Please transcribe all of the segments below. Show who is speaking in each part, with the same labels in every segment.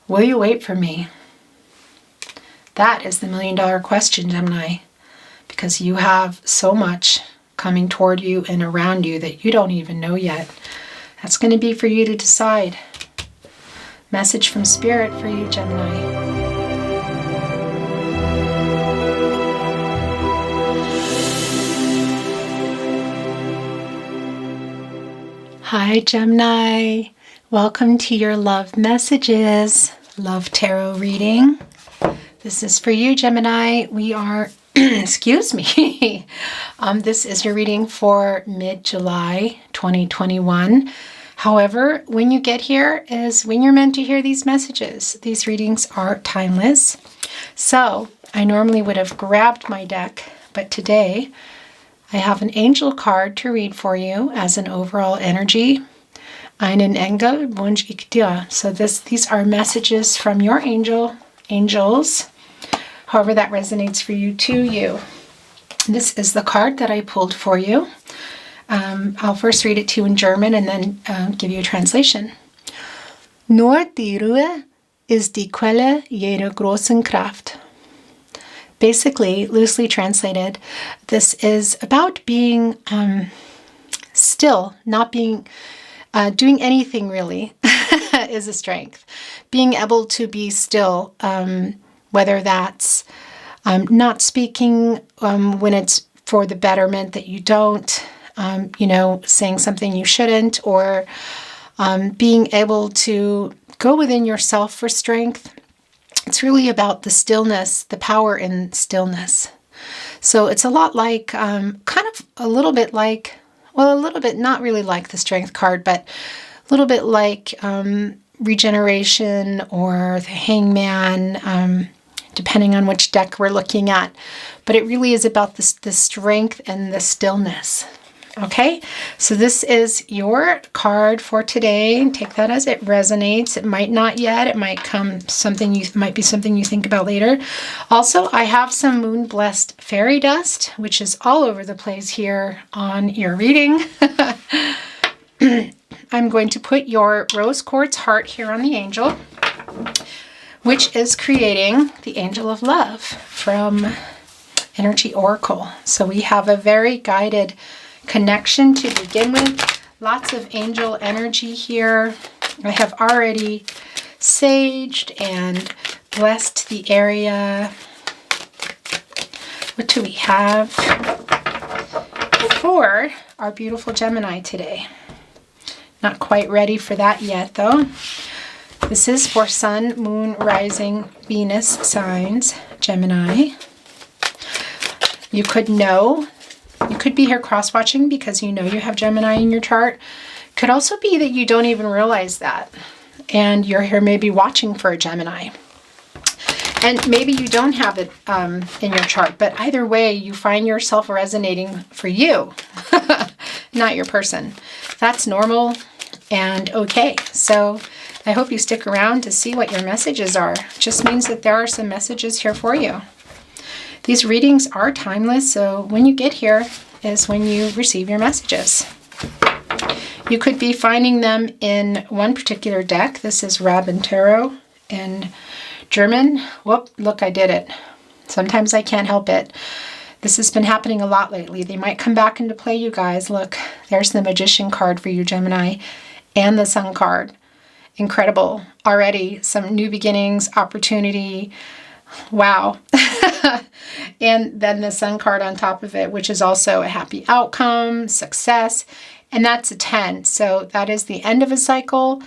Speaker 1: Will you wait for me? That is the million-dollar question, Gemini, because you have so much coming toward you and around you that you don't even know yet. That's going to be for you to decide. Message from Spirit for you, Gemini. Hi, Gemini. Welcome to your Love Messages, Love Tarot reading. This is for you, Gemini. We are, excuse me, this is your reading for mid-July 2021. However, when you get here is when you're meant to hear these messages. These readings are timeless. So I normally would have grabbed my deck, but today I have an angel card to read for you as an overall energy. Einen Engel wünsche ich dir. So these are messages from your angels, however that resonates for you, to you. This is the card that I pulled for you. I'll first read it to you in German and then give you a translation. Nur die Ruhe ist die Quelle jeder großen Kraft. Basically, loosely translated, this is about being still, not being doing anything really is a strength. Being able to be still, whether that's not speaking when it's for the betterment that you don't, saying something you shouldn't, or being able to go within yourself for strength. It's really about the stillness, the power in stillness. So it's a lot like, kind of a little bit like, well, a little bit not really like the Strength card, but a little bit like regeneration or the Hangman, depending on which deck we're looking at. But it really is about the strength and the stillness. Okay, so this is your card for today. Take that as it resonates. It might not yet. It might might be something you think about later. Also, I have some moon blessed fairy dust, which is all over the place here on your reading. I'm going to put your rose quartz heart here on the angel, which is creating the angel of love from Energy Oracle. So we have a very guided connection to begin with. Lots of angel energy here. I have already saged and blessed the area. What do we have for our beautiful Gemini today? Not quite ready for that yet, though. This is for Sun, Moon, Rising, Venus signs, Gemini. You could be here cross-watching because you know you have Gemini in your chart. Could also be that you don't even realize that, and you're here maybe watching for a Gemini. And maybe you don't have it in your chart, but either way, you find yourself resonating for you, not your person. That's normal and okay. So I hope you stick around to see what your messages are. It just means that there are some messages here for you. These readings are timeless, so when you get here is when you receive your messages. You could be finding them in one particular deck. This is Raben Tarot in German. Whoop, look, I did it. Sometimes I can't help it. This has been happening a lot lately. They might come back into play, you guys. Look, there's the Magician card for you, Gemini, and the Sun card. Incredible. Already some new beginnings, opportunity. Wow. And then the Sun card on top of it, which is also a happy outcome, success, and that's a 10. So that is the end of a cycle,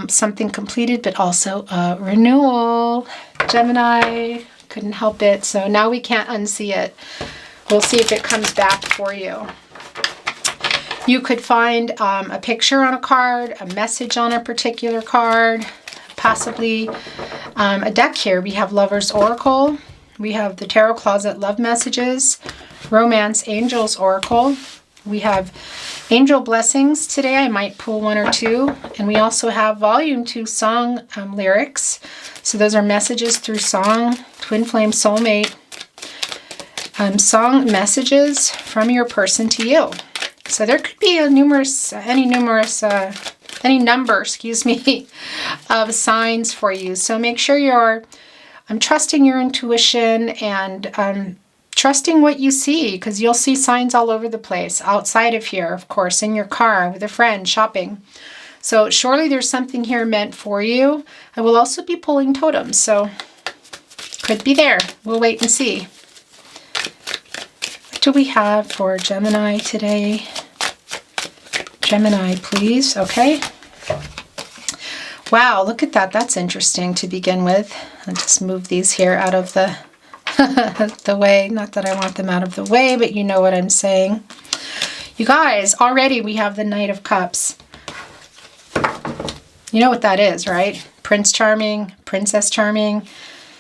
Speaker 1: something completed, but also a renewal. Gemini, couldn't help it. So now we can't unsee it. We'll see if it comes back for you. You could find a picture on a card, a message on a particular card, possibly a deck here. We have Lover's Oracle. We have the Tarot Closet Love Messages, Romance Angels Oracle. We have Angel Blessings today. I might pull one or two. And we also have Volume 2 song lyrics. So those are messages through song, Twin Flame Soulmate, song messages from your person to you. So there could be any numerous any number, excuse me, of signs for you. So make sure I'm trusting your intuition and trusting what you see, because you'll see signs all over the place, outside of here, of course, in your car, with a friend, shopping. So surely there's something here meant for you. I will also be pulling totems, so could be there. We'll wait and see. What do we have for Gemini today? Gemini, please. Okay. Wow, look at that. That's interesting to begin with. I'll just move these here out of the the way. Not that I want them out of the way, but you know what I'm saying. You guys, already we have the Knight of Cups. You know what that is, right? Prince Charming, Princess Charming.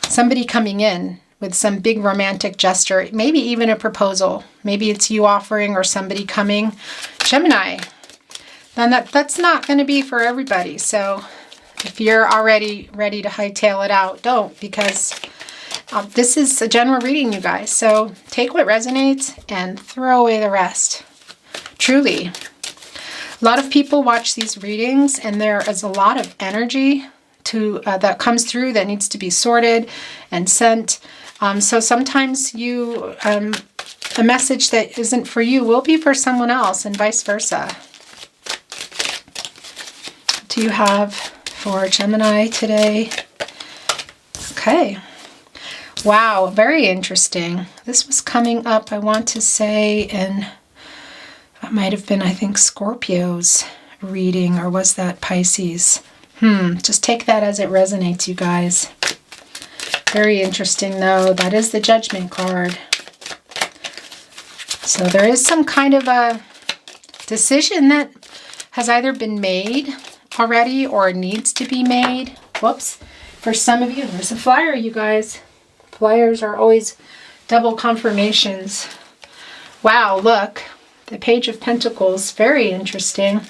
Speaker 1: Somebody coming in with some big romantic gesture, maybe even a proposal. Maybe it's you offering or somebody coming. Gemini. And that's not going to be for everybody. So if you're already ready to hightail it out, don't, because this is a general reading, you guys. So take what resonates and throw away the rest. Truly. A lot of people watch these readings and there is a lot of energy that comes through that needs to be sorted and sent. So sometimes a message that isn't for you will be for someone else, and vice versa. What do you have for Gemini today? Okay. Wow, very interesting. This was coming up, I want to say, in, it might have been, I think, Scorpio's reading, or was that Pisces? Just take that as it resonates, you guys. Very interesting, though. That is the Judgment card. So there is some kind of a decision that has either been made already or needs to be made. Whoops. For some of you, there's a flyer, you guys. Flyers are always double confirmations. Wow, look. The Page of Pentacles. Very interesting.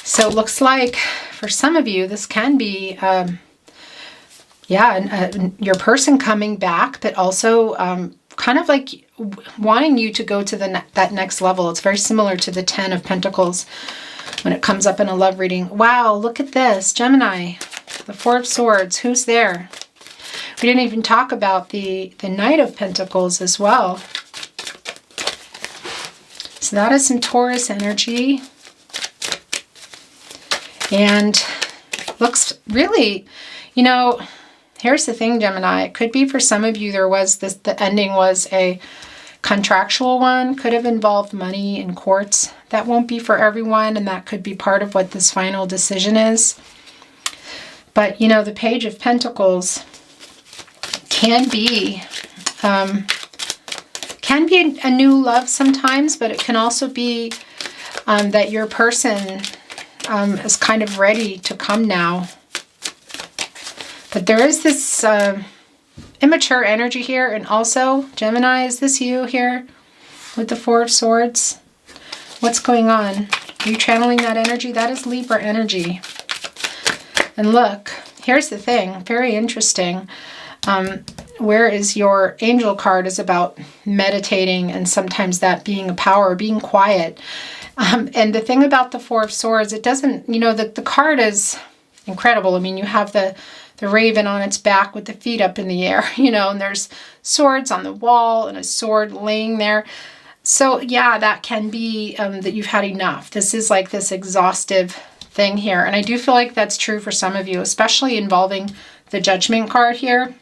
Speaker 1: So it looks like for some of you, this can be, your person coming back, but also kind of like wanting you to go to that next level. It's very similar to the 10 of Pentacles when it comes up in a love reading. Wow, look at this. Gemini, the 4 of Swords. Who's there? We didn't even talk about the Knight of Pentacles as well. So that is some Taurus energy. And looks really, here's the thing, Gemini. It could be for some of you the ending was a contractual one, could have involved money in courts. That won't be for everyone, and that could be part of what this final decision is. But, the Page of Pentacles can be a new love sometimes, but it can also be that your person is kind of ready to come now. But there is this immature energy here. And also, Gemini, is this you here with the 4 of Swords? What's going on? Are you channeling that energy? That is Libra energy. And look, here's the thing. Very interesting. Where is your angel card is about meditating, and sometimes that being a power, being quiet. And the thing about the 4 of Swords, it doesn't, the card is incredible. I mean, you have the raven on its back with the feet up in the air, and there's swords on the wall and a sword laying there. So yeah, that can be that you've had enough. This is like this exhaustive thing here. And I do feel like that's true for some of you, especially involving the Judgment card here.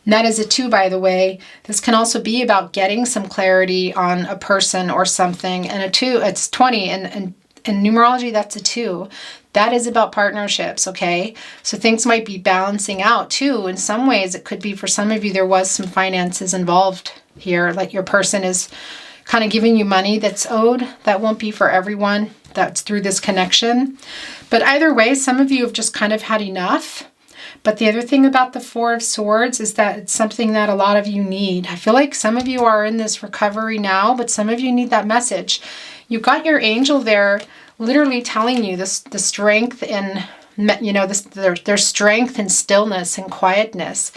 Speaker 1: And that is a 2, by the way. This can also be about getting some clarity on a person or something. And a 2, it's 20. And in numerology, that's a 2. That is about partnerships, okay? So things might be balancing out too. In some ways, it could be for some of you, there was some finances involved here. Like your person is kind of giving you money that's owed. That won't be for everyone. That's through this connection. But either way, some of you have just kind of had enough. But the other thing about the 4 of Swords is that it's something that a lot of you need. I feel like some of you are in this recovery now, but some of you need that message. You got your angel there literally telling you the strength in, their strength and stillness and quietness.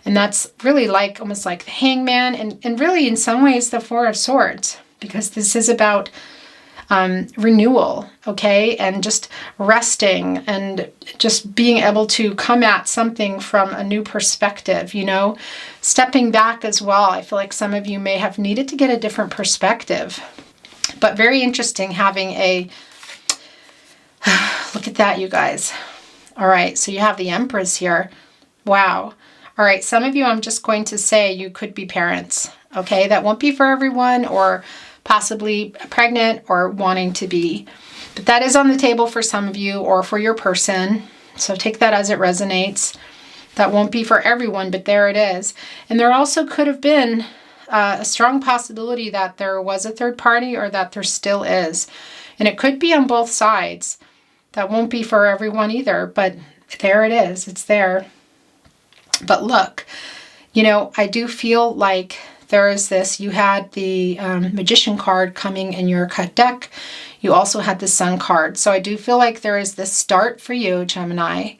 Speaker 1: And that's really like almost like the Hangman and really in some ways the 4 of Swords, because this is about renewal, okay? And just resting and just being able to come at something from a new perspective, you know? Stepping back as well. I feel like some of you may have needed to get a different perspective. But very interesting having a... Look at that, you guys. All right, so you have the Empress here. Wow. All right, some of you, I'm just going to say you could be parents, okay? That won't be for everyone, or possibly pregnant or wanting to be. But that is on the table for some of you or for your person. So take that as it resonates. That won't be for everyone, but there it is. And there also could have been a strong possibility that there was a third party, or that there still is. And it could be on both sides. That won't be for everyone either, but there it is. It's there. But look, you know, I do feel like there is this, you had the Magician card coming in your cut deck. You also had the Sun card. So I do feel like there is this start for you, Gemini.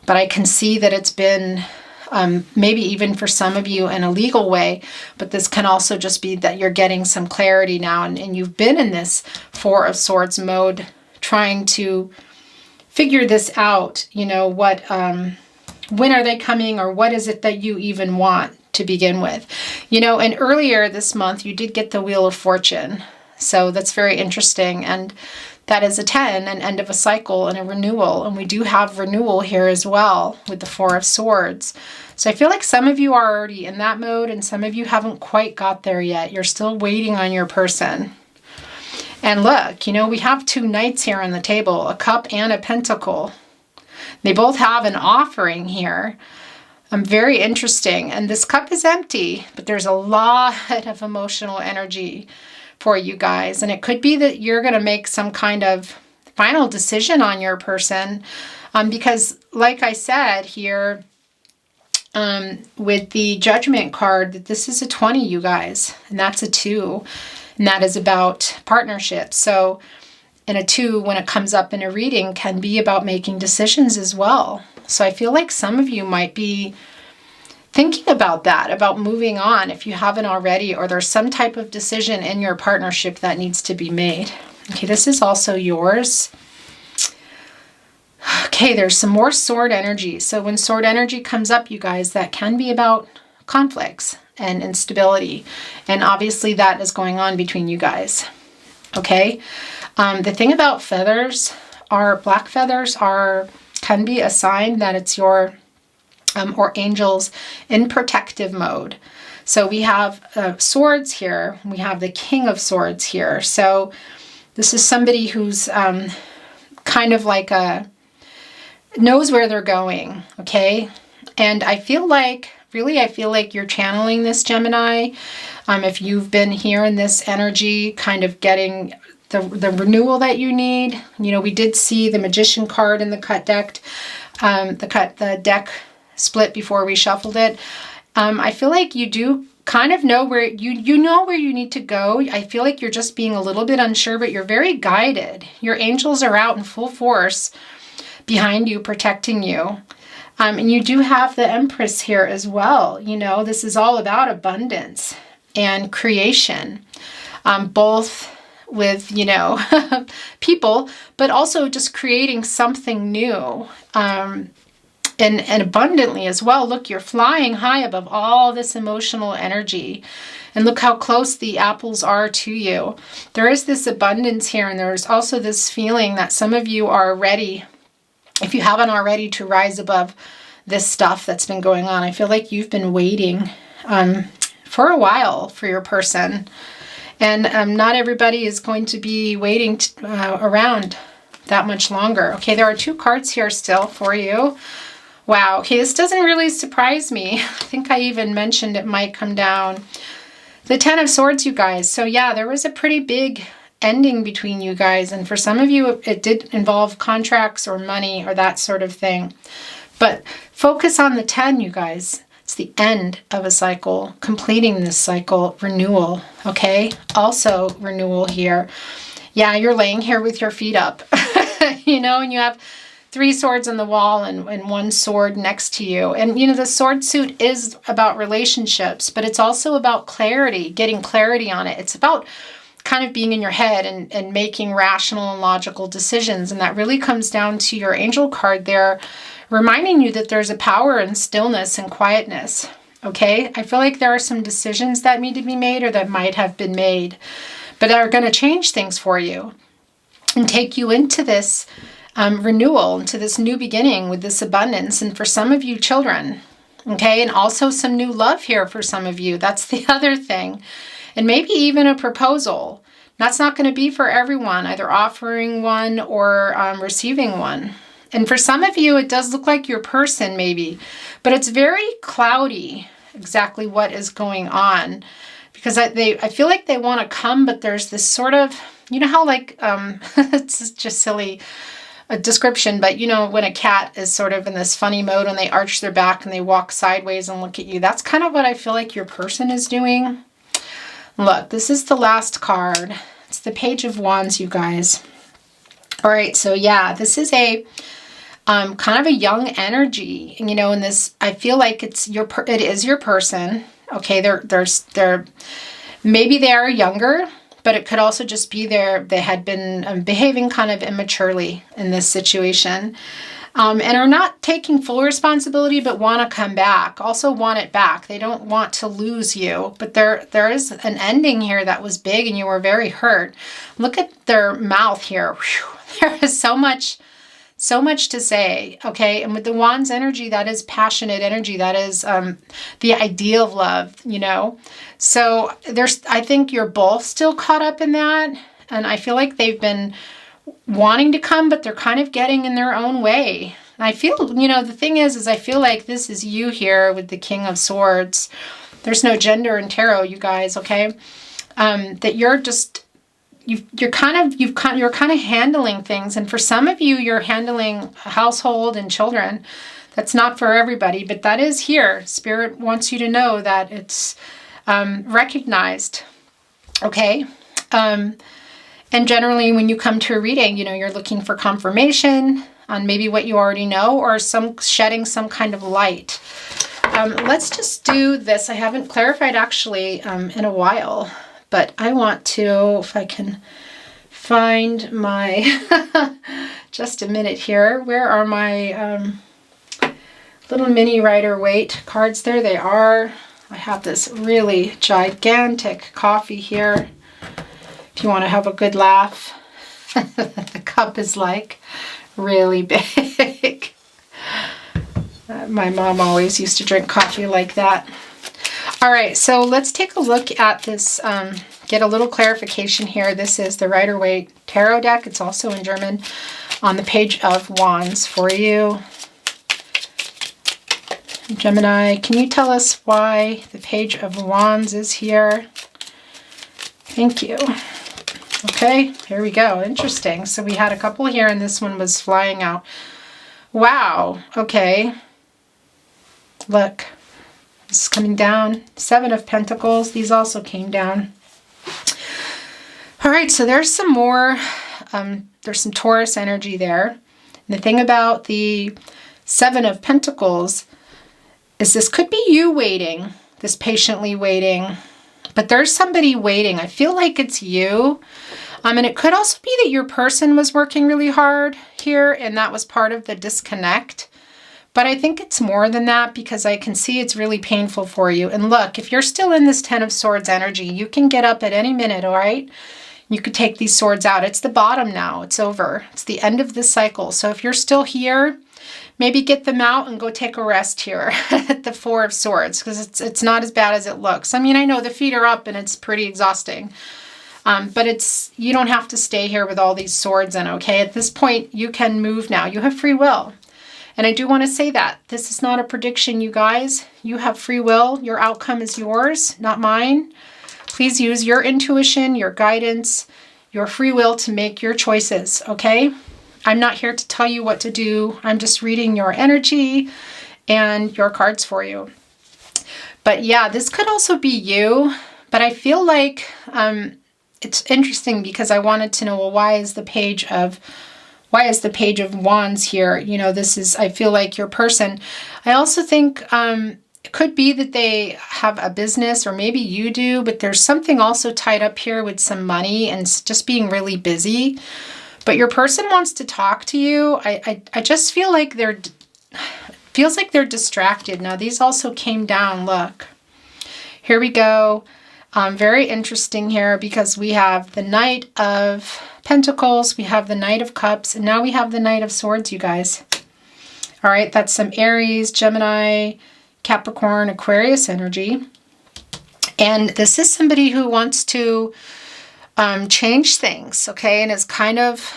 Speaker 1: But I can see that it's been maybe even for some of you in a legal way. But this can also just be that you're getting some clarity now. And you've been in this Four of Swords mode, trying to figure this out. You know, what, when are they coming, or what is it that you even want to begin with? You know, and earlier this month, you did get the Wheel of Fortune. So that's very interesting. And that is a 10, an end of a cycle and a renewal. And we do have renewal here as well with the Four of Swords. So I feel like some of you are already in that mode, and some of you haven't quite got there yet. You're still waiting on your person. And look, you know, we have two knights here on the table, a cup and a pentacle. They both have an offering here. Very interesting. And this cup is empty, but there's a lot of emotional energy for you guys. And it could be that you're going to make some kind of final decision on your person. Because like I said here, with the Judgment card, that this is a 20, you guys, and that's a 2. And that is about partnership. So, and a 2, when it comes up in a reading, can be about making decisions as well. So I feel like some of you might be thinking about that, about moving on if you haven't already, or there's some type of decision in your partnership that needs to be made. Okay, this is also yours. Okay, there's some more sword energy. So when sword energy comes up, you guys, that can be about conflicts and instability. And obviously that is going on between you guys. Okay. The thing about feathers are, black feathers can be a sign that it's your or angels in protective mode. So we have swords here. We have the King of Swords here. So this is somebody who's kind of like knows where they're going. Okay. And I feel like, really, I feel like you're channeling this, Gemini. If you've been here in this energy, kind of getting the renewal that you need. You know, we did see the Magician card in the cut deck, the deck split before we shuffled it. I feel like you do kind of know where you know where you need to go. I feel like you're just being a little bit unsure, but you're very guided. Your angels are out in full force behind you, protecting you. And you do have the Empress here as well. You know, this is all about abundance and creation, both with, you know, people, but also just creating something new, and abundantly as well. Look, you're flying high above all this emotional energy, and look how close the apples are to you. There is this abundance here, and there's also this feeling that some of you are ready, if you haven't already, to rise above this stuff that's been going on. I feel like you've been waiting for a while for your person. And not everybody is going to be waiting around that much longer. Okay, there are 2 cards here still for you. Wow, okay, this doesn't really surprise me. I think I even mentioned it might come down. The 10 of Swords, you guys. So yeah, there was a pretty big ending between you guys. And for some of you, it did involve contracts or money or that sort of thing. But focus on the 10, you guys. It's the end of a cycle, completing this cycle, renewal, okay? Also renewal here. Yeah, you're laying here with your feet up, you know, and you have 3 swords on the wall and 1 sword next to you. And, you know, the sword suit is about relationships, but it's also about clarity, getting clarity on it. It's about kind of being in your head and making rational and logical decisions. And that really comes down to your angel card there, reminding you that there's a power in stillness and quietness. Okay, I feel like there are some decisions that need to be made or that might have been made, but are going to change things for you and take you into this renewal, into this new beginning with this abundance. And for some of you, children, okay, and also some new love here for some of you. That's the other thing. And maybe even a proposal. That's not going to be for everyone, either offering one or receiving one. And for some of you, it does look like your person maybe, but it's very cloudy exactly what is going on, because I feel like they want to come, but there's this sort of, you know how like, it's just silly a description, but you know, when a cat is sort of in this funny mode and they arch their back and they walk sideways and look at you, that's kind of what I feel like your person is doing. Look, this is the last card. It's the Page of Wands, you guys. All right, so yeah, this is a kind of a young energy, you know, in this, I feel like it is your person. Okay, they're maybe they are younger, but it could also just be they had been behaving kind of immaturely in this situation, and are not taking full responsibility, but want to come back, also want it back. They don't want to lose you, but there is an ending here that was big and you were very hurt. Look at their mouth here. Whew. There is so much to say, okay? And with the Wands energy, that is passionate energy. That is the idea of love, you know? So I think you're both still caught up in that. And I feel like they've been wanting to come, but they're kind of getting in their own way. And I feel, you know, the thing is I feel like this is you here with the King of Swords. There's no gender in tarot, you guys, okay? That you're just... You're kind of handling things, and for some of you, you're handling a household and children. That's not for everybody, but that is here. Spirit wants you to know that it's recognized, okay? And generally, when you come to a reading, you know, you're looking for confirmation on maybe what you already know, or shedding some kind of light. Let's just do this. I haven't clarified actually in a while. But I want to, if I can find my, just a minute here, where are my little mini Rider-Waite cards? There they are. I have this really gigantic coffee here, if you want to have a good laugh. The cup is like really big. My mom always used to drink coffee like that. All right, so let's take a look at this, get a little clarification here. This is the Rider-Waite Tarot deck. It's also in German on the Page of Wands for you. Gemini, can you tell us why the Page of Wands is here? Thank you. Okay, here we go. Interesting. So we had a couple here, and this one was flying out. Wow, okay. Look. This is coming down. 7 of Pentacles. These also came down. All right, so there's some more. There's some Taurus energy there. And the thing about the 7 of Pentacles is this could be you waiting, this patiently waiting. But there's somebody waiting. I feel like it's you. And it could also be that your person was working really hard here, and that was part of the disconnect. But I think it's more than that, because I can see it's really painful for you. And look, if you're still in this 10 of Swords energy, you can get up at any minute, all right? You could take these swords out. It's the bottom now. It's over. It's the end of this cycle. So if you're still here, maybe get them out and go take a rest here at the 4 of Swords, because it's not as bad as it looks. I mean, I know the feet are up and it's pretty exhausting. But you don't have to stay here with all these swords in, okay? At this point, you can move now. You have free will. And I do want to say that this is not a prediction, you guys. You have free will. Your outcome is yours, not mine. Please use your intuition, your guidance, your free will to make your choices, okay? I'm not here to tell you what to do. I'm just reading your energy and your cards for you. But yeah, this could also be you. But I feel like it's interesting, because I wanted to know, well, why is the Page of Wands here? You know, this is, I feel like your person. I also think it could be that they have a business, or maybe you do, but there's something also tied up here with some money and just being really busy. But your person wants to talk to you. I just feel like feels like they're distracted. Now, these also came down. Look, here we go. Very interesting here, because we have the Knight of Pentacles, we have the Knight of Cups, and now we have the Knight of Swords, you guys. All right, that's some Aries, Gemini, Capricorn, Aquarius energy. And this is somebody who wants to change things, okay? And it's kind of,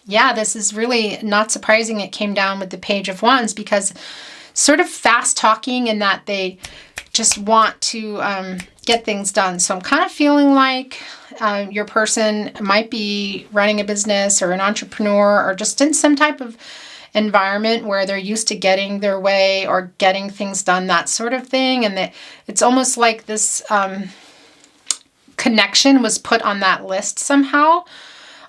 Speaker 1: yeah, this is really not surprising it came down with the Page of Wands, because sort of fast talking in that they just want to get things done. So I'm kind of feeling like your person might be running a business or an entrepreneur, or just in some type of environment where they're used to getting their way or getting things done, that sort of thing. And it's almost like this connection was put on that list somehow.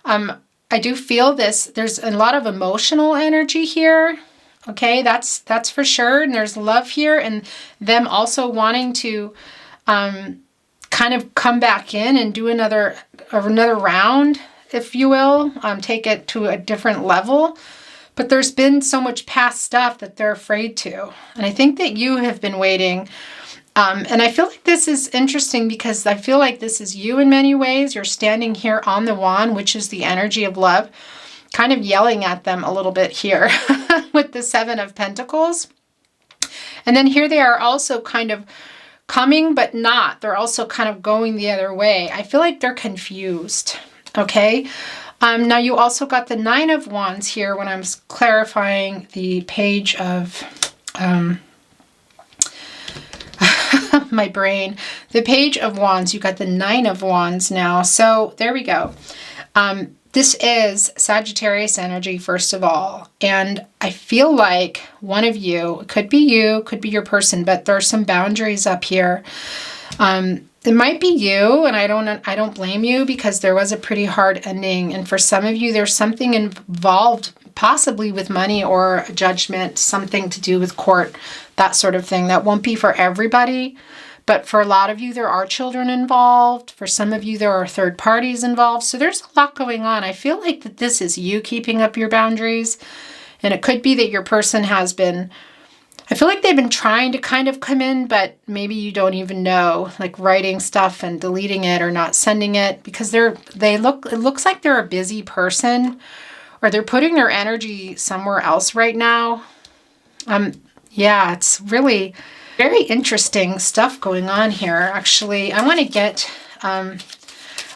Speaker 1: I do feel this. There's a lot of emotional energy here. Okay, that's for sure. And there's love here, and them also wanting to kind of come back in and do another round, if you will, take it to a different level. But there's been so much past stuff that they're afraid to. And I think that you have been waiting. And I feel like this is interesting, because I feel like this is you in many ways. You're standing here on the wand, which is the energy of love, kind of yelling at them a little bit here with the Seven of Pentacles. And then here they are also kind of coming, but not. They're also kind of going the other way. I feel like they're confused. Okay. Now you also got the Nine of Wands here when I'm clarifying the Page of my brain. The Page of Wands, you got the Nine of Wands now. So there we go. This is Sagittarius energy, first of all. And I feel like one of you, it could be you, could be your person, but there are some boundaries up here. It might be you, and I don't blame you, because there was a pretty hard ending. And for some of you, there's something involved, possibly with money or a judgment, something to do with court, that sort of thing. That won't be for everybody. But for a lot of you, there are children involved. For some of you, there are third parties involved. So there's a lot going on. I feel like that this is you keeping up your boundaries. And it could be that your person has been, I feel like they've been trying to kind of come in, but maybe you don't even know, like writing stuff and deleting it or not sending it, because it looks like they're a busy person, or they're putting their energy somewhere else right now. Yeah, it's really very interesting stuff going on here. Actually, I want to get a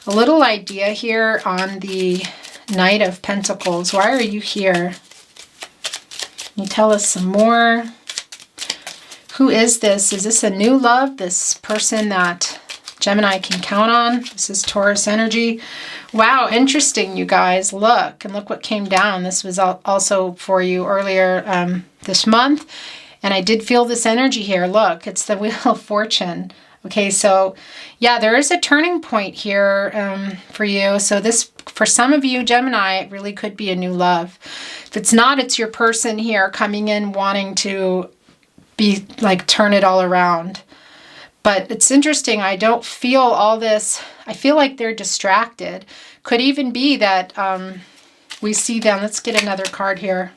Speaker 1: little idea here on the Knight of Pentacles. Why are you here? Can you tell us some more? Who is this? Is this a new love? This person that Gemini can count on? This is Taurus energy. Wow, interesting, you guys. Look, and look what came down. This was also for you earlier this month. And I did feel this energy here. Look, it's the Wheel of Fortune. Okay, so yeah, there is a turning point here for you. So this, for some of you, Gemini, it really could be a new love. If it's not, it's your person here coming in wanting to be like, turn it all around. But it's interesting. I don't feel all this. I feel like they're distracted. Could even be that we see them. Let's get another card here.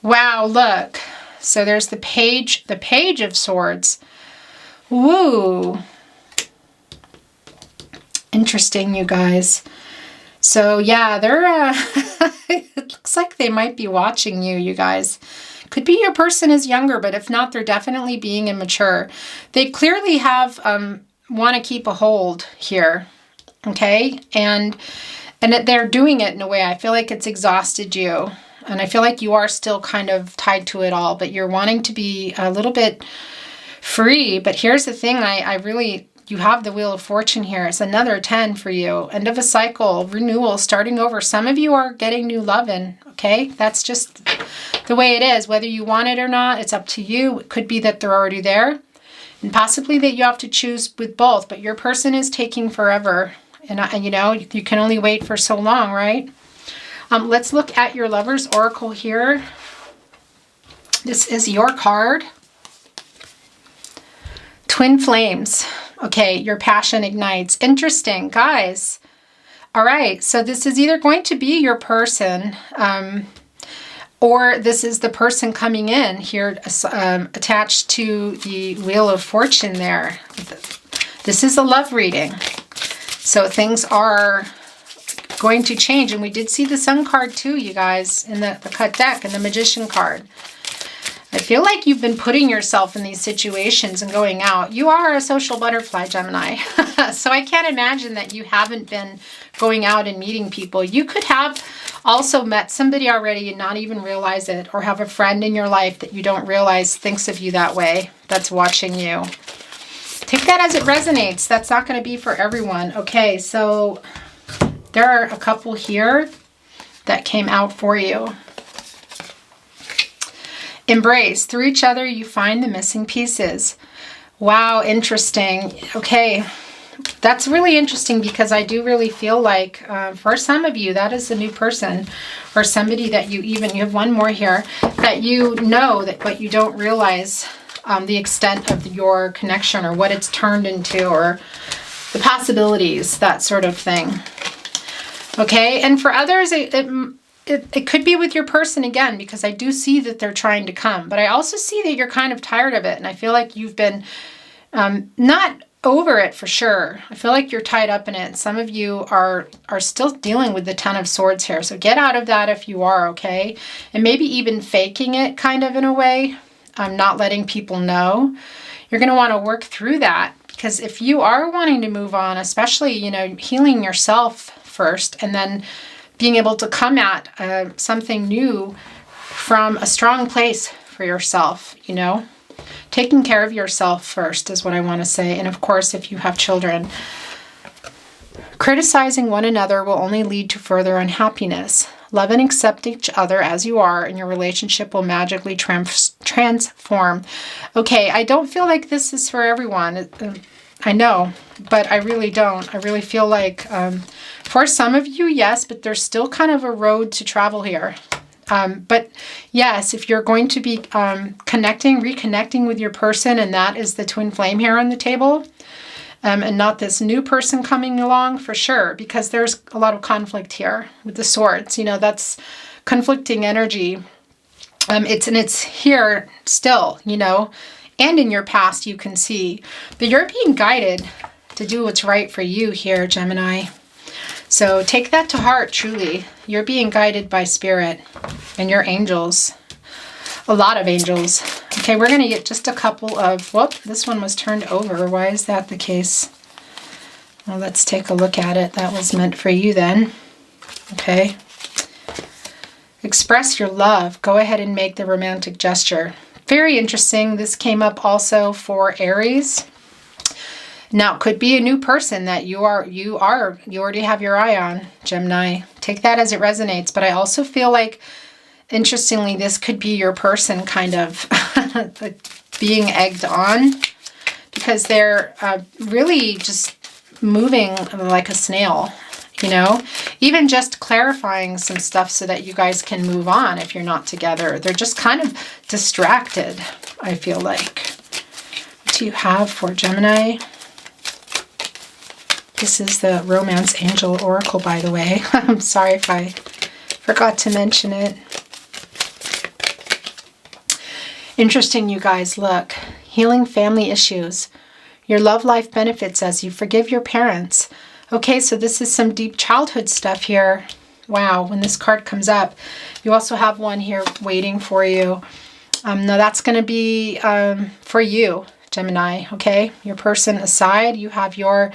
Speaker 1: Wow, look. So there's the Page of Swords. Woo. Interesting, you guys. So yeah, they're, it looks like they might be watching you, you guys. Could be your person is younger, but if not, they're definitely being immature. They clearly have, want to keep a hold here. Okay. And they're doing it in a way, I feel like it's exhausted you. And I feel like you are still kind of tied to it all, but you're wanting to be a little bit free. But here's the thing, you have the Wheel of Fortune here. It's another 10 for you. End of a cycle, renewal, starting over. Some of you are getting new love in, okay? That's just the way it is. Whether you want it or not, it's up to you. It could be that they're already there, and possibly that you have to choose with both, but your person is taking forever. And you know, you can only wait for so long, right? Let's look at your Lover's Oracle here. This is your card. Twin flames. Okay, your passion ignites. Interesting, guys. All right, so this is either going to be your person, or this is the person coming in here attached to the Wheel of Fortune there. This is a love reading. So things are going to change. And we did see the Sun card too, you guys, in the cut deck, and the Magician card. I feel like you've been putting yourself in these situations and going out. You are a social butterfly, Gemini. So I can't imagine that you haven't been going out and meeting people. You could have also met somebody already and not even realize it, or have a friend in your life that you don't realize thinks of you that way, that's watching you. Take that as it resonates. That's not going to be for everyone. Okay, so there are a couple here that came out for you. Embrace. Through each other, you find the missing pieces. Wow, interesting. Okay, that's really interesting, because I do really feel like for some of you, that is a new person, or somebody that you have one more here, that you know, that but you don't realize the extent of your connection, or what it's turned into, or the possibilities, that sort of thing. Okay, and for others, it could be with your person again, because I do see that they're trying to come, but I also see that you're kind of tired of it, and I feel like you've been not over it for sure. I feel like you're tied up in it. Some of you are still dealing with the Ten of Swords here, so get out of that if you are, okay? And maybe even faking it kind of in a way, not letting people know. You're going to want to work through that, because if you are wanting to move on, especially, you know, healing yourself first, and then being able to come at something new from a strong place for yourself, you know. Taking care of yourself first is what I want to say. And of course, if you have children, criticizing one another will only lead to further unhappiness. Love and accept each other as you are, and your relationship will magically transform. Okay, I don't feel like this is for everyone. I know, but I really don't. I really feel like for some of you, yes, but there's still kind of a road to travel here. But yes, if you're going to be reconnecting with your person, and that is the twin flame here on the table, and not this new person coming along, for sure, because there's a lot of conflict here with the swords. You know, that's conflicting energy. It's here still, you know, and in your past you can see, but you're being guided to do what's right for you here, Gemini. So take that to heart, truly. You're being guided by spirit and your angels. A lot of angels. Okay, we're going to get just a couple of... Whoop, this one was turned over. Why is that the case? Well, let's take a look at it. That was meant for you then. Okay. Express your love. Go ahead and make the romantic gesture. Very interesting. This came up also for Aries. Now, it could be a new person that you already have your eye on, Gemini. Take that as it resonates. But I also feel like, interestingly, this could be your person kind of being egged on, because they're really just moving like a snail, you know? Even just clarifying some stuff so that you guys can move on if you're not together. They're just kind of distracted, I feel like. What do you have for Gemini? This is the Romance Angel Oracle, by the way. I'm sorry if I forgot to mention it. Interesting, you guys. Look, healing family issues. Your love life benefits as you forgive your parents. Okay, so this is some deep childhood stuff here. Wow, when this card comes up. You also have one here waiting for you. Now that's going to be for you, Gemini, okay? Your person aside, you have your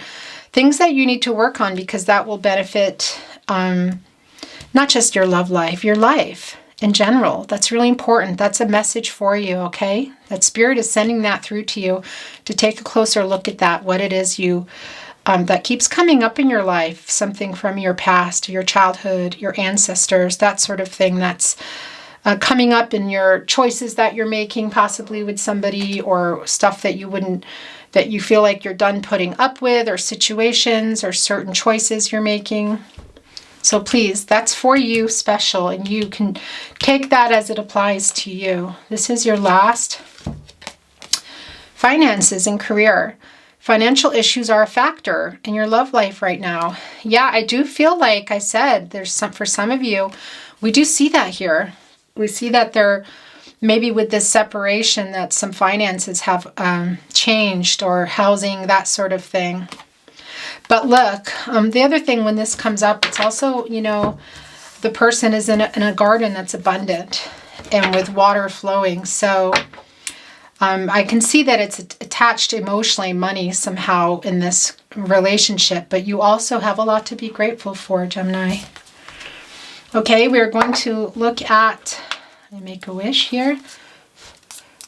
Speaker 1: things that you need to work on, because that will benefit not just your love life, your life in general. That's really important. That's a message for you, okay? That spirit is sending that through to you to take a closer look at that, what it is you that keeps coming up in your life, something from your past, your childhood, your ancestors, that sort of thing that's coming up in your choices that you're making, possibly with somebody, or stuff that you feel like you're done putting up with, or situations or certain choices you're making. So please, that's for you special, and you can take that as it applies to you. This is your last finances and career. Financial issues are a factor in your love life right now. Yeah, I do feel like I said, for some of you, we do see that here. We see that there, maybe with this separation, that some finances have changed, or housing, that sort of thing. But look, the other thing when this comes up, it's also, you know, the person is in a garden that's abundant and with water flowing. So I can see that it's attached emotionally, money somehow in this relationship, but you also have a lot to be grateful for, Gemini. Okay, we're going to look at, I make a wish here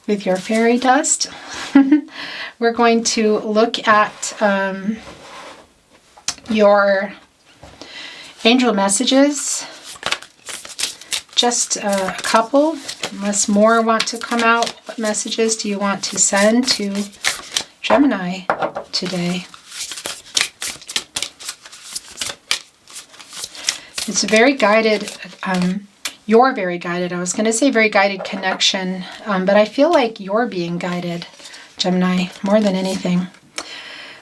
Speaker 1: with your fairy dust. We're going to look at your angel messages. Just a couple, unless more want to come out. What messages do you want to send to Gemini today? It's a very guided, you're very guided. I was going to say very guided connection, but I feel like you're being guided, Gemini, more than anything.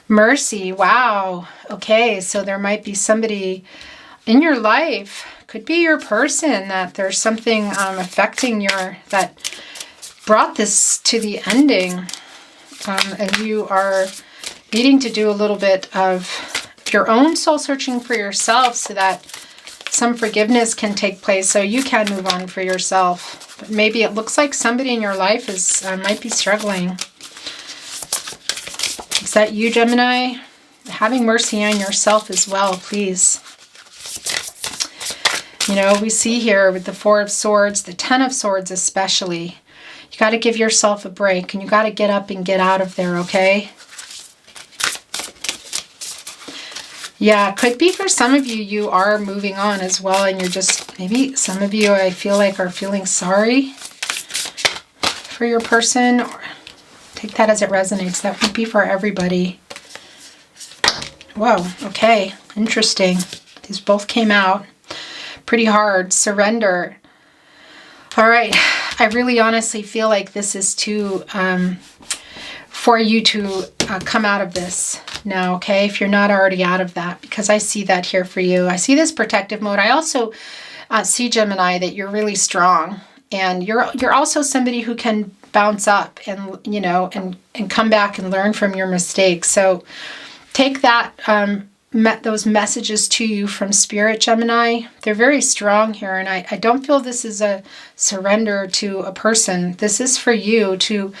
Speaker 1: Mercy, wow. Okay, so there might be somebody in your life, could be your person, that there's something affecting that brought this to the ending, and you are needing to do a little bit of your own soul searching for yourself so that some forgiveness can take place so you can move on for yourself. But maybe it looks like somebody in your life might be struggling. Is that you, Gemini? Having mercy on yourself as well, please. You know, we see here with the Four of Swords, the Ten of Swords especially, you got to give yourself a break and you got to get up and get out of there, okay? Yeah, could be for some of you, you are moving on as well, and you're just, maybe some of you, I feel like, are feeling sorry for your person. Or take that as it resonates. That would be for everybody. Whoa, okay, interesting. These both came out pretty hard. Surrender. All right, I really honestly feel like this is for you to come out of this now, okay? If you're not already out of that, because I see that here for you. I see this protective mode. I also see, Gemini, that you're really strong, and you're also somebody who can bounce up and, you know, and come back and learn from your mistakes. So take that, those messages to you from Spirit, Gemini. They're very strong here, and I don't feel this is a surrender to a person. This is for you to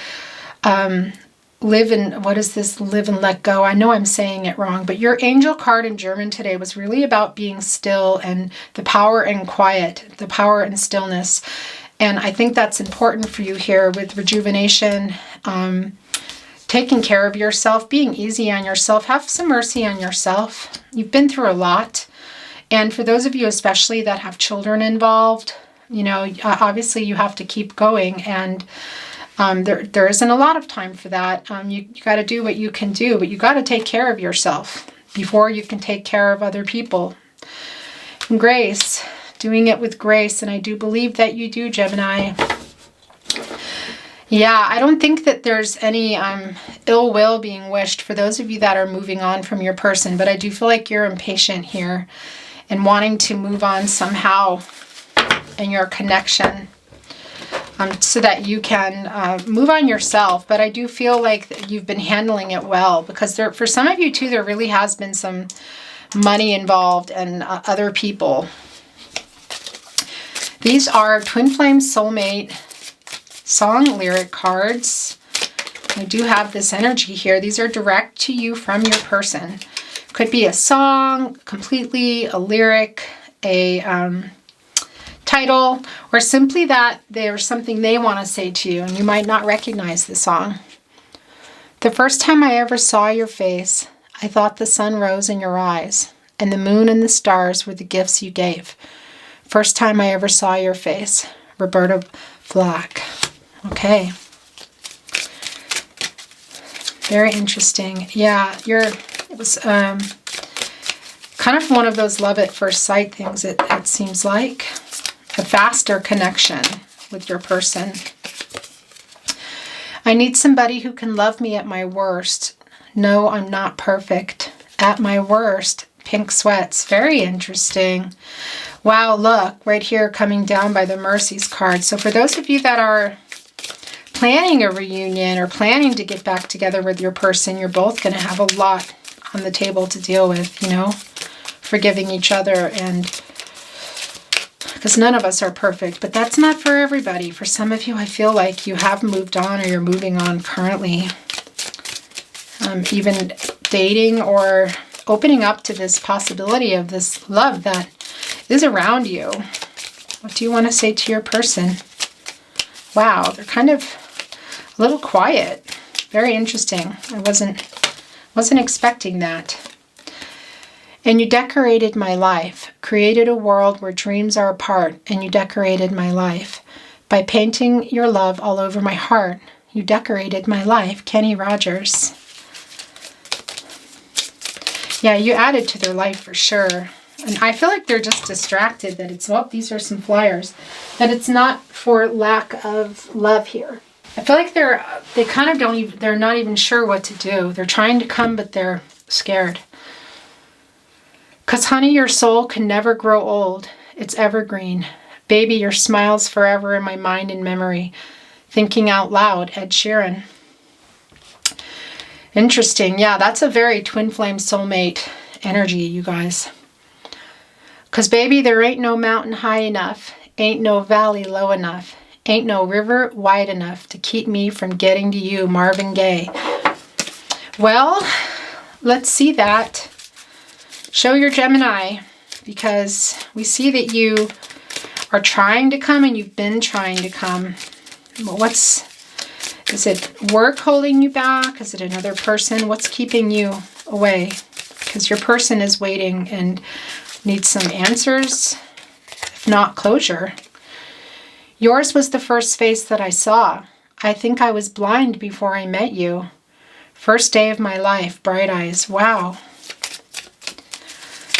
Speaker 1: live in, what is this? Live and let go. I know I'm saying it wrong, but your angel card in German today was really about being still and the power and quiet, the power and stillness. And I think that's important for you here with rejuvenation, taking care of yourself, being easy on yourself. Have some mercy on yourself. You've been through a lot. And for those of you especially that have children involved, you know, obviously you have to keep going, and there isn't a lot of time for that. You got to do what you can do, but you got to take care of yourself before you can take care of other people. And grace, doing it with grace, and I do believe that you do, Gemini. Yeah, I don't think that there's any ill will being wished for those of you that are moving on from your person, but I do feel like you're impatient here and wanting to move on somehow in your connection, so that you can move on yourself. But I do feel like you've been handling it well, because for some of you too, there really has been some money involved and other people. These are Twin Flame Soulmate song lyric cards. I do have this energy here. These are direct to you from your person. Could be a song, completely, a lyric, a title, or simply that there's something they want to say to you and you might not recognize the song. The first time I ever saw your face, I thought the sun rose in your eyes, and the moon and the stars were the gifts you gave. First time I ever saw your face. Roberta Flack. Okay. Very interesting. Yeah, it was kind of one of those love at first sight things, it seems like. A faster connection with your person. I need somebody who can love me at my worst. No, I'm not perfect. At my worst. Pink sweats. Very interesting. Wow, look, right here coming down by the Mercies card. So for those of you that are planning a reunion or planning to get back together with your person, you're both going to have a lot on the table to deal with, you know, forgiving each other, and because none of us are perfect, but that's not for everybody. For some of you, I feel like you have moved on or you're moving on currently. Even dating or opening up to this possibility of this love that is around you. What do you want to say to your person? Wow, they're kind of a little quiet. Very interesting. I wasn't expecting that. And you decorated my life, created a world where dreams are apart, and you decorated my life. By painting your love all over my heart, you decorated my life. Kenny Rogers. Yeah, you added to their life for sure. And I feel like they're just distracted that it's, oh, these are some flyers, that it's not for lack of love here. I feel like they kind of don't even, they're not even sure what to do. They're trying to come, but they're scared. Because, honey, your soul can never grow old. It's evergreen. Baby, your smile's forever in my mind and memory. Thinking out loud, Ed Sheeran. Interesting. Yeah, that's a very twin flame soulmate energy, you guys. Because, baby, there ain't no mountain high enough. Ain't no valley low enough. Ain't no river wide enough to keep me from getting to you, Marvin Gaye. Well, let's see that. Show your Gemini, because we see that you are trying to come and you've been trying to come. Is it work holding you back? Is it another person? What's keeping you away? Because your person is waiting and needs some answers, if not closure. Yours was the first face that I saw. I think I was blind before I met you. First day of my life, bright eyes. Wow.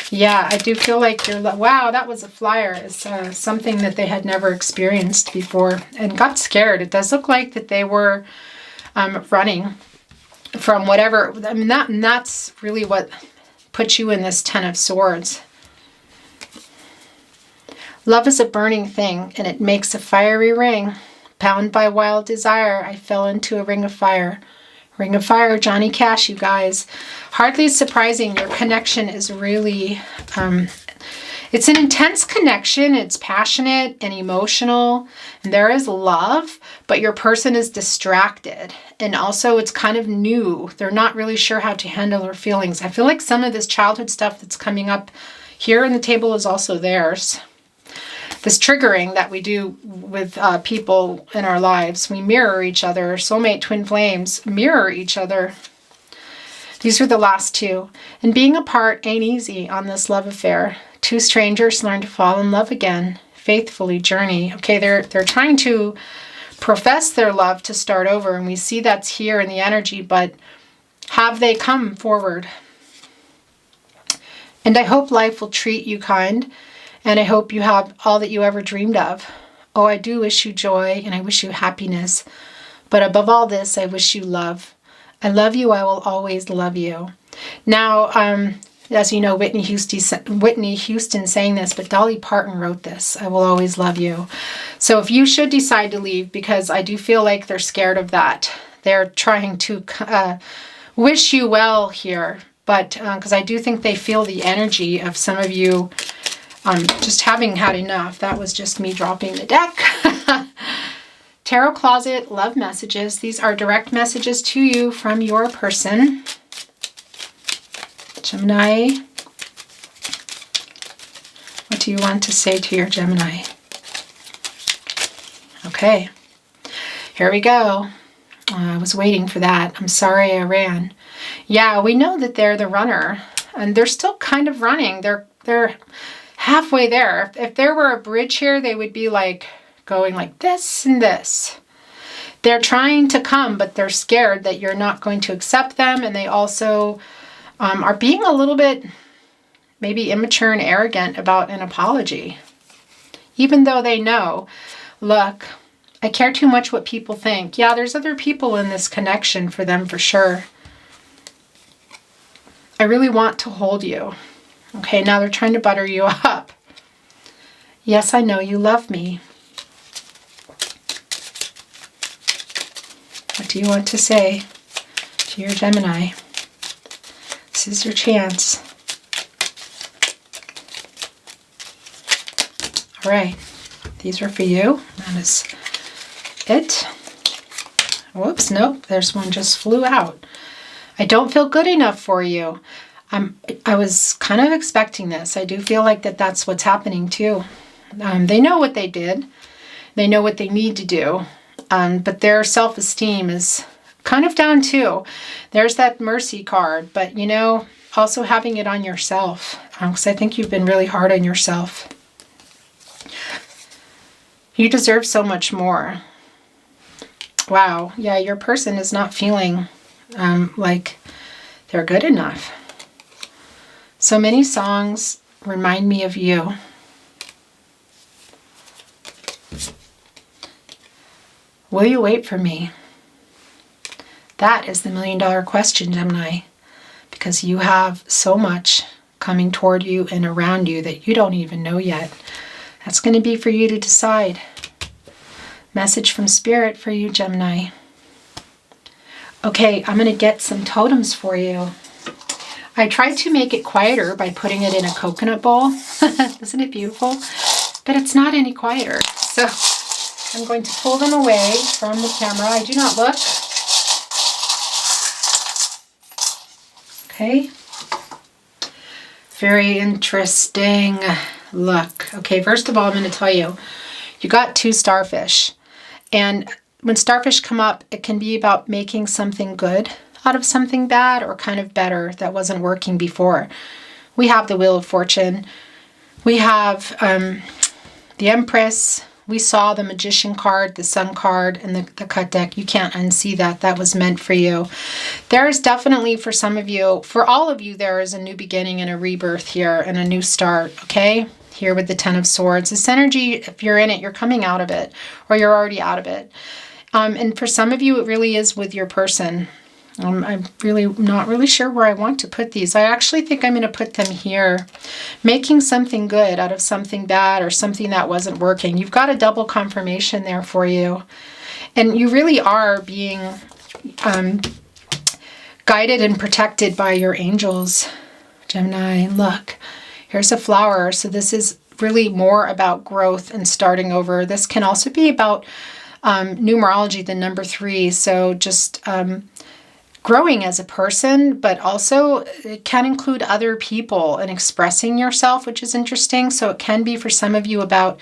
Speaker 1: Yeah, I do feel like you're, wow, that was a flyer. It's something that they had never experienced before and got scared. It does look like that they were running from whatever. I mean, that's really what put you in this Ten of Swords. Love is a burning thing, and it makes a fiery ring. Bound by wild desire, I fell into a ring of fire. Ring of Fire, Johnny Cash, you guys. Hardly surprising. Your connection is really, it's an intense connection. It's passionate and emotional. And there is love, but your person is distracted. And also it's kind of new. They're not really sure how to handle their feelings. I feel like some of this childhood stuff that's coming up here in the table is also theirs. This triggering that we do with people in our lives. We mirror each other. Soulmate twin flames mirror each other. These are the last two. And being apart ain't easy on this love affair. Two strangers learn to fall in love again. Faithfully journey. Okay, they're trying to profess their love to start over. And we see that's here in the energy. But have they come forward? And I hope life will treat you kind. And I hope you have all that you ever dreamed of. Oh, I do wish you joy and I wish you happiness. But above all this, I wish you love. I love you. I will always love you. Now, as you know, Whitney Houston saying this, but Dolly Parton wrote this. I will always love you. So if you should decide to leave, because I do feel like they're scared of that. They're trying to wish you well here. But because I do think they feel the energy of some of you just having had enough. That was just me dropping the deck. Tarot Closet, love messages. These are direct messages to you from your person. Gemini. What do you want to say to your Gemini? Okay. Here we go. I was waiting for that. I'm sorry I ran. Yeah, we know that they're the runner. And they're still kind of running. They're halfway there. If there were a bridge here, they would be like going like this and this. They're trying to come, but they're scared that you're not going to accept them. And they also are being a little bit maybe immature and arrogant about an apology. Even though they know, look, I care too much what people think. Yeah, there's other people in this connection for them for sure. I really want to hold you. Okay, now they're trying to butter you up. Yes, I know you love me. What do you want to say to your Gemini? This is your chance. All right, these are for you. That is it. Whoops, nope, there's one just flew out. I don't feel good enough for you. I was kind of expecting this. I do feel like that's what's happening too. They know what they did. They know what they need to do. But their self-esteem is kind of down too. There's that mercy card, but you know, also having it on yourself. Because I think you've been really hard on yourself. You deserve so much more. Wow, yeah, your person is not feeling like they're good enough. So many songs remind me of you. Will you wait for me? That is the million-dollar question, Gemini, because you have so much coming toward you and around you that you don't even know yet. That's going to be for you to decide. Message from Spirit for you, Gemini. Okay, I'm going to get some totems for you. I tried to make it quieter by putting it in a coconut bowl. Isn't it beautiful? But it's not any quieter. So I'm going to pull them away from the camera. I do not look. Okay. Very interesting. Look. Okay, first of all, I'm going to tell you, you got 2 starfish. And when starfish come up, it can be about making something good out of something bad or kind of better that wasn't working before. We have the Wheel of Fortune. We have the Empress. We saw the Magician card, the Sun card, and the cut deck. You can't unsee that. That was meant for you. There is definitely, for some of you, for all of you, there is a new beginning and a rebirth here and a new start, okay? Here with the Ten of Swords. This energy, if you're in it, you're coming out of it, or you're already out of it. And for some of you, it really is with your person. I'm really not really sure where I want to put these. I actually think I'm going to put them here. Making something good out of something bad or something that wasn't working. You've got a double confirmation there for you. And you really are being guided and protected by your angels, Gemini. Look, here's a flower. So this is really more about growth and starting over. This can also be about numerology, the number 3. So just growing as a person, but also it can include other people and expressing yourself, which is interesting. So it can be for some of you about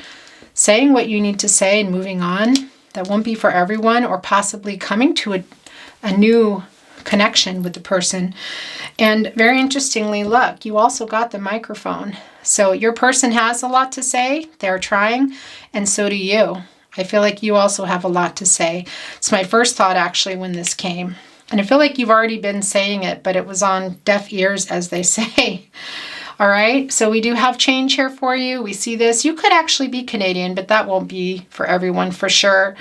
Speaker 1: saying what you need to say and moving on. That won't be for everyone, or possibly coming to a new connection with the person. And very interestingly, look, you also got the microphone. So your person has a lot to say. They're trying, and so do you. I feel like you also have a lot to say. It's my first thought actually when this came. And I feel like you've already been saying it, but it was on deaf ears, as they say. All right, so we do have change here for you. We see this. You could actually be Canadian, but that won't be for everyone for sure.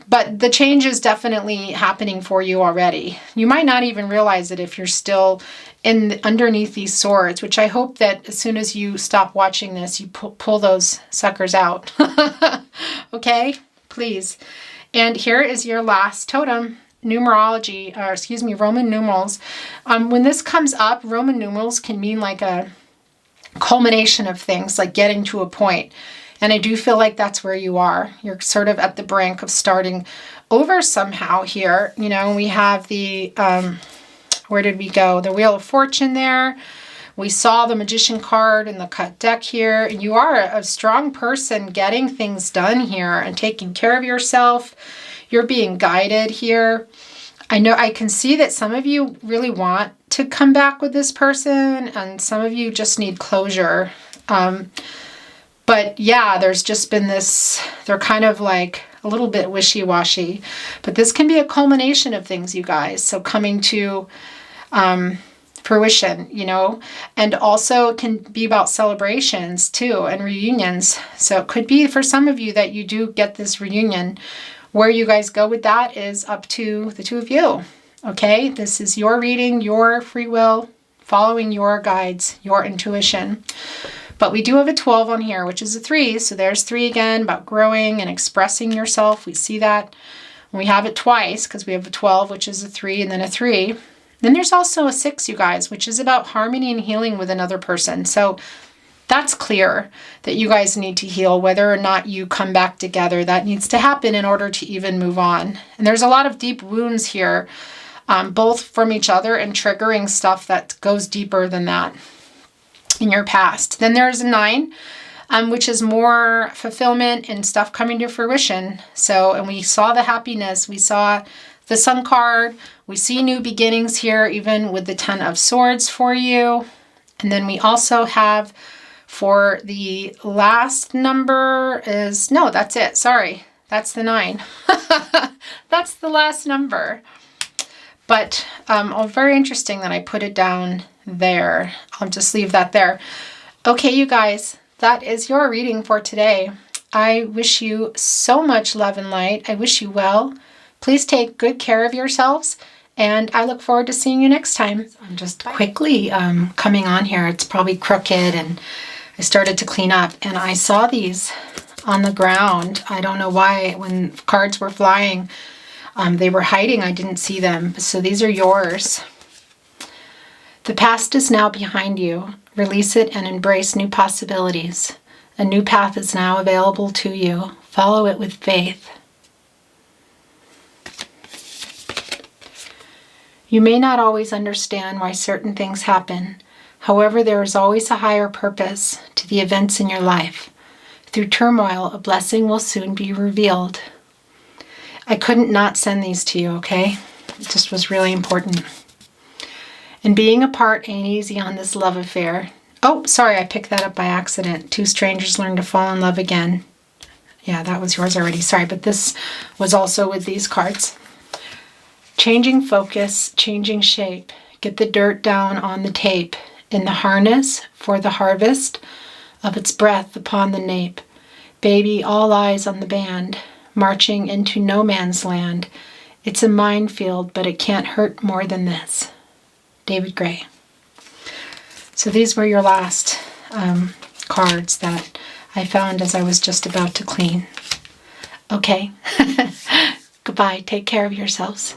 Speaker 1: But the change is definitely happening for you already. You might not even realize it if you're still underneath these swords, which I hope that as soon as you stop watching this, you pull those suckers out. Okay, please. And here is your last totem. Numerology, or excuse me, Roman numerals. When this comes up, Roman numerals can mean like a culmination of things, like getting to a point. And I do feel like that's where you are. You're sort of at the brink of starting over somehow here. You know, we have the, where did we go? The Wheel of Fortune there. We saw the Magician card in the cut deck here. You are a strong person getting things done here and taking care of yourself. You're being guided here. I know I can see that some of you really want to come back with this person, and some of you just need closure. But yeah, there's just been this, they're kind of like a little bit wishy-washy, but this can be a culmination of things, you guys. So coming to fruition, you know, and also it can be about celebrations too and reunions. So it could be for some of you that you do get this reunion Where you guys go with that is up to the two of you. Okay, this is your reading, your free will, following your guides, your intuition. But we do have a 12 on here, which is a 3. So there's 3 again, about growing and expressing yourself. We see that. We have it twice because we have a 12, which is a 3, and then a 3. Then there's also a 6, you guys, which is about harmony and healing with another person. So that's clear that you guys need to heal, whether or not you come back together. That needs to happen in order to even move on. And there's a lot of deep wounds here, both from each other and triggering stuff that goes deeper than that in your past. Then there's a 9, which is more fulfillment and stuff coming to fruition. So, and we saw the happiness, we saw the Sun card, we see new beginnings here, even with the 10 of Swords for you. And then we also have for the last number is, no, that's it. Sorry, that's the 9. That's the last number. But very interesting that I put it down there. I'll just leave that there. Okay, you guys, that is your reading for today. I wish you so much love and light. I wish you well. Please take good care of yourselves, and I look forward to seeing you next time. I'm just quickly coming on here. It's probably crooked, and I started to clean up, and I saw these on the ground. I don't know why. When cards were flying, they were hiding. I didn't see them. So these are yours. The past is now behind you. Release it and embrace new possibilities. A new path is now available to you. Follow it with faith. You may not always understand why certain things happen. However, there is always a higher purpose to the events in your life. Through turmoil, a blessing will soon be revealed. I couldn't not send these to you, okay? It just was really important. And being apart ain't easy on this love affair. Oh, sorry, I picked that up by accident. 2 strangers learn to fall in love again. Yeah, that was yours already. Sorry, but this was also with these cards. Changing focus, changing shape. Get the dirt down on the tape. In the harness for the harvest of its breath upon the nape. Baby, all eyes on the band. Marching into no man's land. It's a minefield, but it can't hurt more than this. David Gray. So these were your last cards that I found as I was just about to clean. Okay. Goodbye. Take care of yourselves.